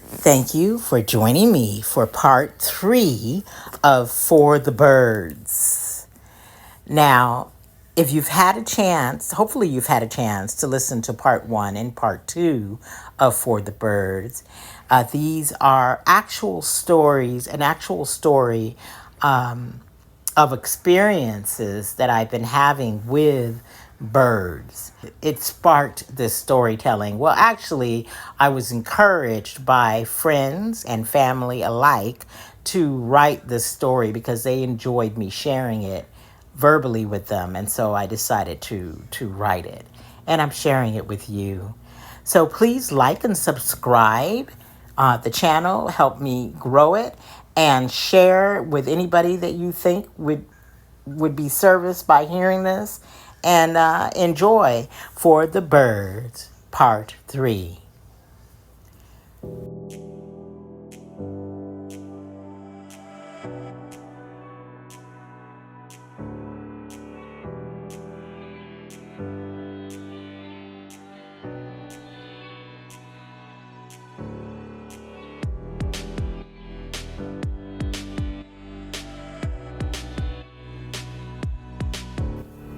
Thank you for joining me for part 3 of For the Birds. Now, if you've had a chance, hopefully you've had a chance to listen to part 1 and part 2 of For the Birds. These are actual stories, an actual story of experiences that I've been having with birds. It sparked this storytelling. Well, actually, I was encouraged by friends and family alike to write this story because they enjoyed me sharing it verbally with them. And so I decided to write it. And I'm sharing it with you. So please like and subscribe the channel, help me grow it, and share with anybody that you think would be serviced by hearing this. And enjoy For the Birds, Part 3.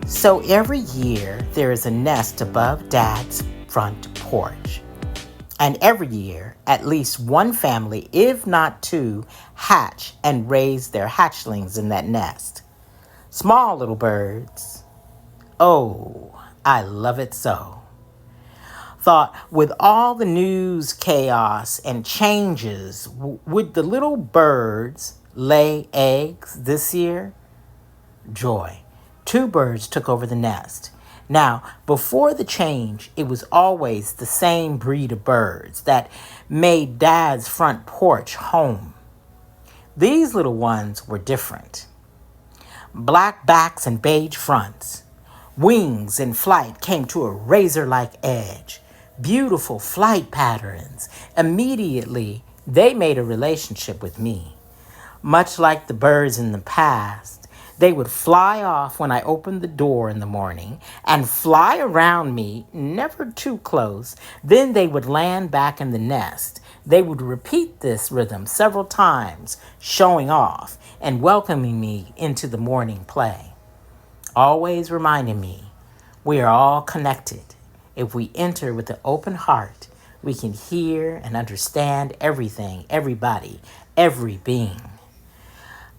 So every year there is a nest above Dad's front porch. And every year, at least one family, if not two, hatch and raise their hatchlings in that nest. Small little birds. Oh, I love it so. Thought, with all the news chaos and changes, would the little birds lay eggs this year? Joy. Two birds took over the nest. Now, before the change, it was always the same breed of birds that made Dad's front porch home. These little ones were different. Black backs and beige fronts. Wings in flight came to a razor-like edge. Beautiful flight patterns. Immediately, they made a relationship with me. Much like the birds in the past, they would fly off when I opened the door in the morning and fly around me, never too close. Then they would land back in the nest. They would repeat this rhythm several times, showing off and welcoming me into the morning play. Always reminding me we are all connected. If we enter with an open heart, we can hear and understand everything, everybody, every being.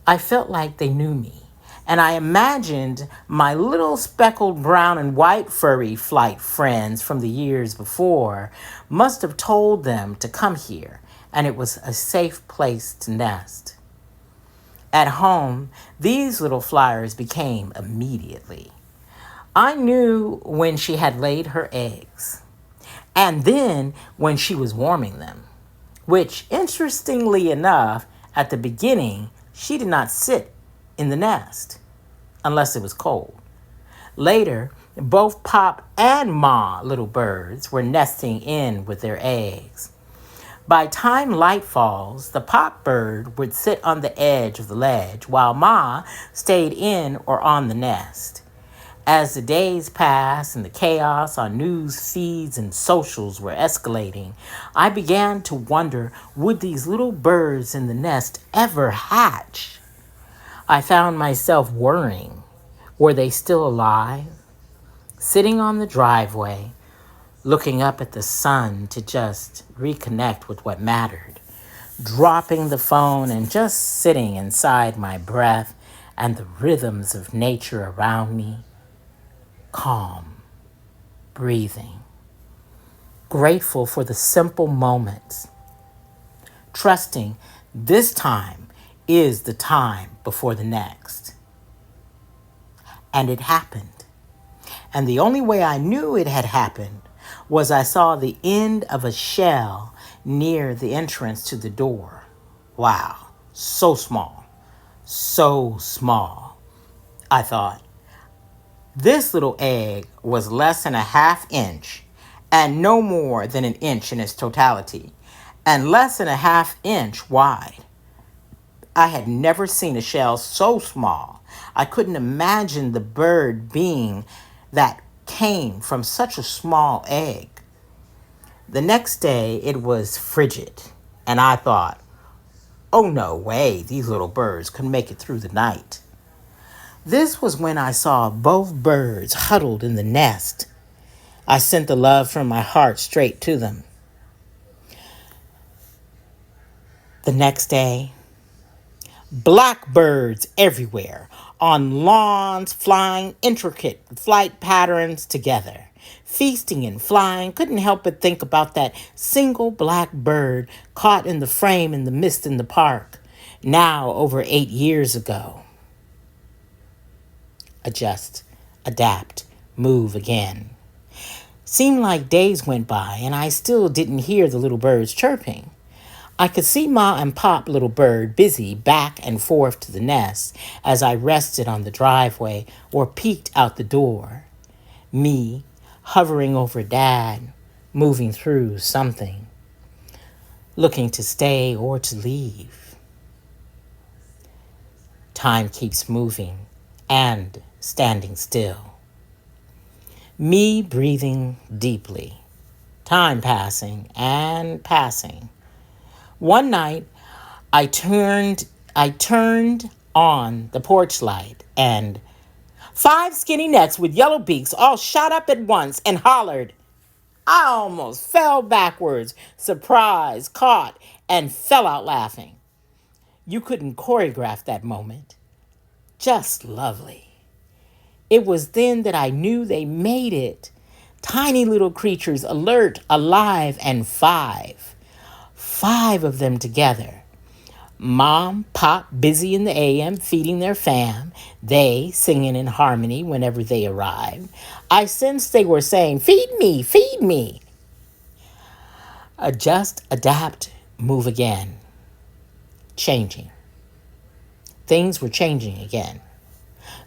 I felt like they knew me. And I imagined my little speckled brown and white furry flight friends from the years before must have told them to come here, and it was a safe place to nest. At home, these little flyers became immediately. I knew when she had laid her eggs, and then when she was warming them, which, interestingly enough, at the beginning, she did not sit in the nest unless it was cold. Later, both Pop and Ma little birds were nesting in with their eggs. By time light falls, the Pop bird would sit on the edge of the ledge while Ma stayed in or on the nest. As the days passed and the chaos on news feeds and socials were escalating, I began to wonder, would these little birds in the nest ever hatch? I found myself worrying. Were they still alive? Sitting on the driveway, looking up at the sun to just reconnect with what mattered. Dropping the phone and just sitting inside my breath and the rhythms of nature around me. Calm, breathing. Grateful for the simple moments. Trusting this time is the time before the next. And it happened. And the only way I knew it had happened was I saw the end of a shell near the entrance to the door. Wow, so small, so small. I thought, this little egg was less than a half inch and no more than an inch in its totality, and less than a half inch wide. I had never seen a shell so small. I couldn't imagine the bird being that came from such a small egg. The next day, it was frigid And I thought, oh no way, these little birds could make it through the night. This was when I saw both birds huddled in the nest. I sent the love from my heart straight to them. The next day, blackbirds everywhere, on lawns, flying intricate flight patterns together. Feasting and flying, couldn't help but think about that single black bird caught in the frame in the mist in the park, now over 8 years ago. Adjust, adapt, move again. Seemed like days went by and I still didn't hear the little birds chirping. I could see Ma and Pop Little Bird busy back and forth to the nest as I rested on the driveway or peeked out the door. Me, hovering over Dad, moving through something, looking to stay or to leave. Time keeps moving and standing still. Me breathing deeply. Time passing and passing. One night, I turned on the porch light and 5 skinny necks with yellow beaks all shot up at once and hollered. I almost fell backwards, surprised, caught, and fell out laughing. You couldn't choreograph that moment. Just lovely. It was then that I knew they made it. Tiny little creatures, alert, alive, and 5. 5 of them together. Mom, Pop busy in the AM feeding their fam, they singing in harmony whenever they arrived. I sensed they were saying, feed me, feed me. Adjust, adapt, move again. Changing. Things were changing again.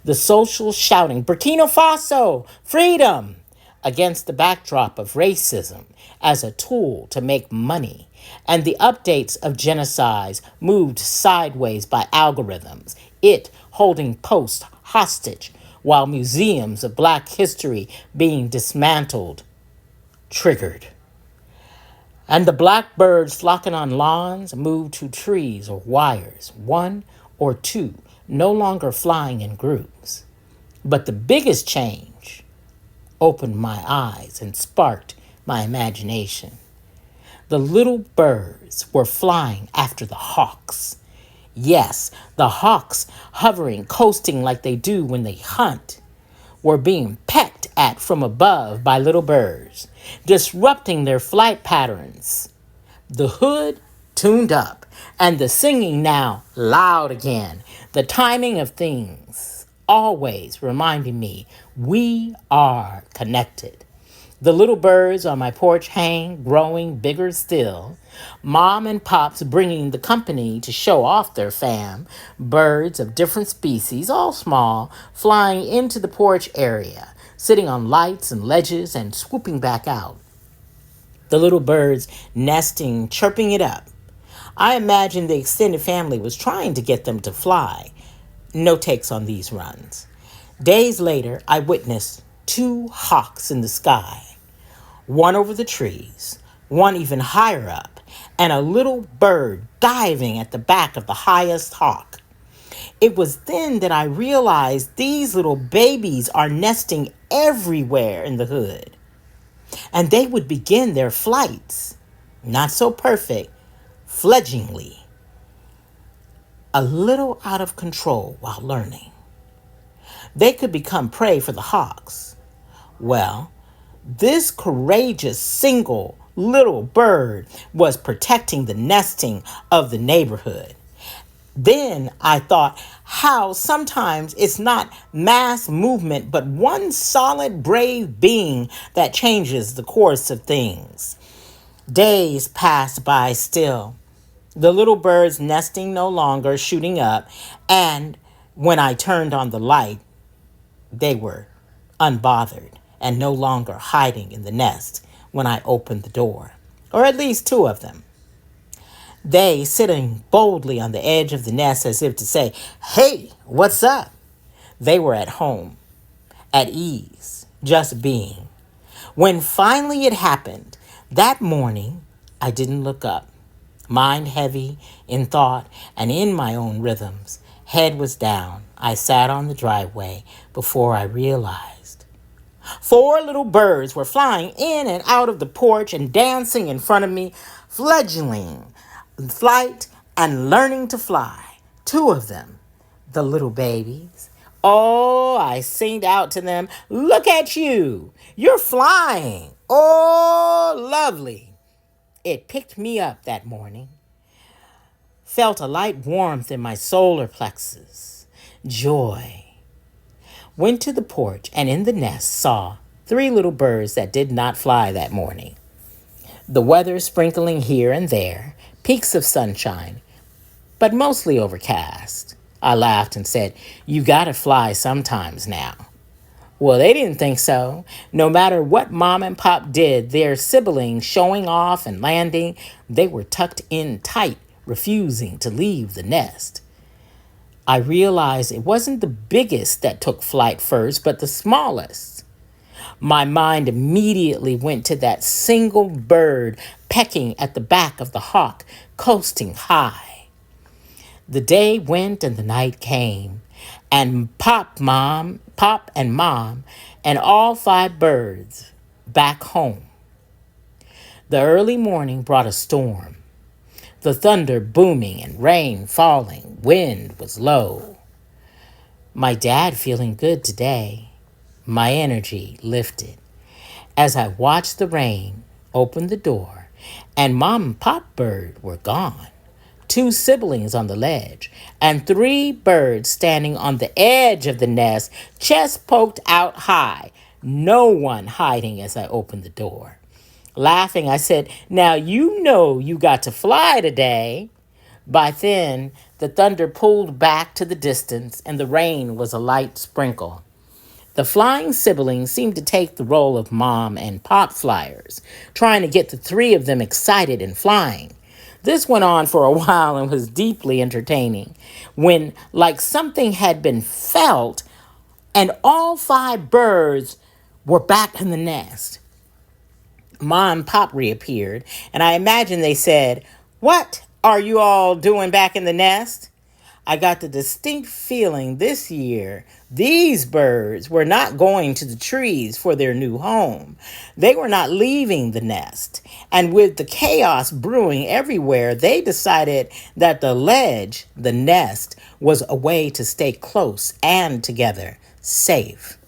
The social shouting, Burkina Faso, freedom, against the backdrop of racism as a tool to make money, and the updates of genocides moved sideways by algorithms, it holding posts hostage while museums of Black history being dismantled, triggered. And the blackbirds flocking on lawns moved to trees or wires, 1 or 2, no longer flying in groups. But the biggest change opened my eyes and sparked my imagination. The little birds were flying after the hawks. Yes, the hawks, hovering, coasting like they do when they hunt, were being pecked at from above by little birds, disrupting their flight patterns. The hood tuned up, and the singing now loud again. The timing of things always reminding me we are connected. The little birds on my porch hang, growing bigger still. Mom and Pops bringing the company to show off their fam. Birds of different species, all small, flying into the porch area, sitting on lights and ledges and swooping back out. The little birds nesting, chirping it up. I imagine the extended family was trying to get them to fly. No takes on these runs. Days later, I witnessed 2 hawks in the sky. One over the trees, one even higher up, and a little bird diving at the back of the highest hawk. It was then that I realized these little babies are nesting everywhere in the hood. And they would begin their flights, not so perfect, fledglingly, a little out of control while learning. They could become prey for the hawks. Well, this courageous single little bird was protecting the nesting of the neighborhood. Then I thought how sometimes it's not mass movement, but one solid, brave being that changes the course of things. Days passed by still. The little birds nesting no longer, shooting up, and when I turned on the light, they were unbothered and no longer hiding in the nest when I opened the door, or at least 2 of them. They sitting boldly on the edge of the nest as if to say, hey, what's up? They were at home, at ease, just being. When finally it happened, that morning, I didn't look up. mind heavy in thought and in my own rhythms. Head was down. I sat on the driveway before I realized. 4 little birds were flying in and out of the porch and dancing in front of me, fledgling flight and learning to fly. 2 of them, the little babies. Oh, I singed out to them, "Look at you! You're flying! Oh, lovely!" It picked me up that morning. Felt a light warmth in my solar plexus. Joy. Went to the porch and in the nest saw 3 little birds that did not fly that morning. The weather sprinkling here and there, peaks of sunshine, but mostly overcast. I laughed and said, "You gotta fly sometimes now." Well, they didn't think so. No matter what Mom and Pop did, their siblings showing off and landing, they were tucked in tight, refusing to leave the nest. I realized it wasn't the biggest that took flight first, but the smallest. My mind immediately went to that single bird pecking at the back of the hawk, coasting high. The day went and the night came, and Pop and Mom, and all 5 birds back home. The early morning brought a storm. The thunder booming and rain falling, wind was low. My dad feeling good today. My energy lifted as I watched the rain open the door, and Mom and Pop bird were gone. 2 siblings on the ledge, and 3 birds standing on the edge of the nest, chest poked out high. No one hiding as I opened the door. Laughing, I said, "Now you know you got to fly today." By then, the thunder pulled back to the distance, and the rain was a light sprinkle. The flying siblings seemed to take the role of Mom and Pop flyers, trying to get the 3 of them excited and flying. This went on for a while and was deeply entertaining when, like something had been felt, and all 5 birds were back in the nest. Mom and Pop reappeared, and I imagine they said, "What are you all doing back in the nest?" I got the distinct feeling this year these birds were not going to the trees for their new home. They were not leaving the nest. And with the chaos brewing everywhere, they decided that the ledge, the nest, was a way to stay close and together, safe.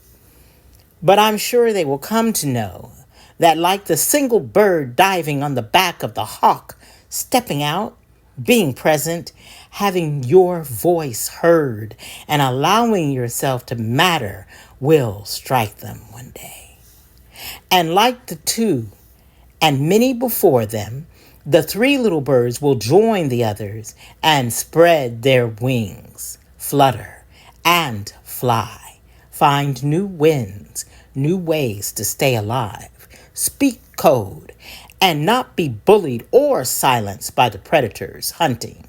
But I'm sure they will come to know that, like the single bird diving on the back of the hawk, stepping out, being present, having your voice heard, and allowing yourself to matter will strike them one day. And like the 2 and many before them, the 3 little birds will join the others and spread their wings, flutter, and fly, find new winds, new ways to stay alive, speak code, and not be bullied or silenced by the predators hunting.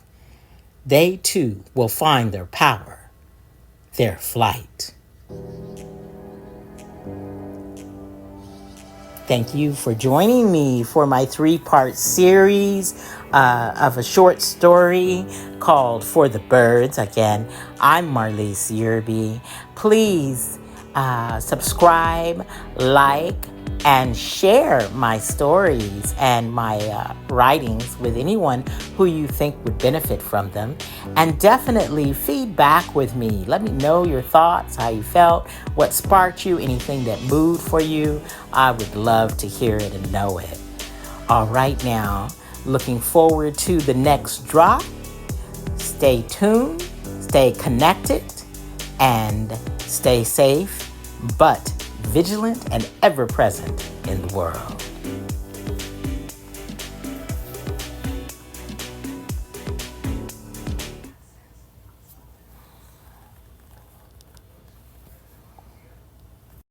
They too will find their power, their flight. Thank you for joining me for my 3-part series of a short story called For the Birds. Again, I'm Marlies Yearby. Please subscribe, like, and share my stories and my writings with anyone who you think would benefit from them. And definitely feedback with me. Let me know your thoughts, how you felt, what sparked you, anything that moved for you. I would love to hear it and know it. All right now, looking forward to the next drop. Stay tuned, stay connected, and stay safe, but vigilant and ever present in the world.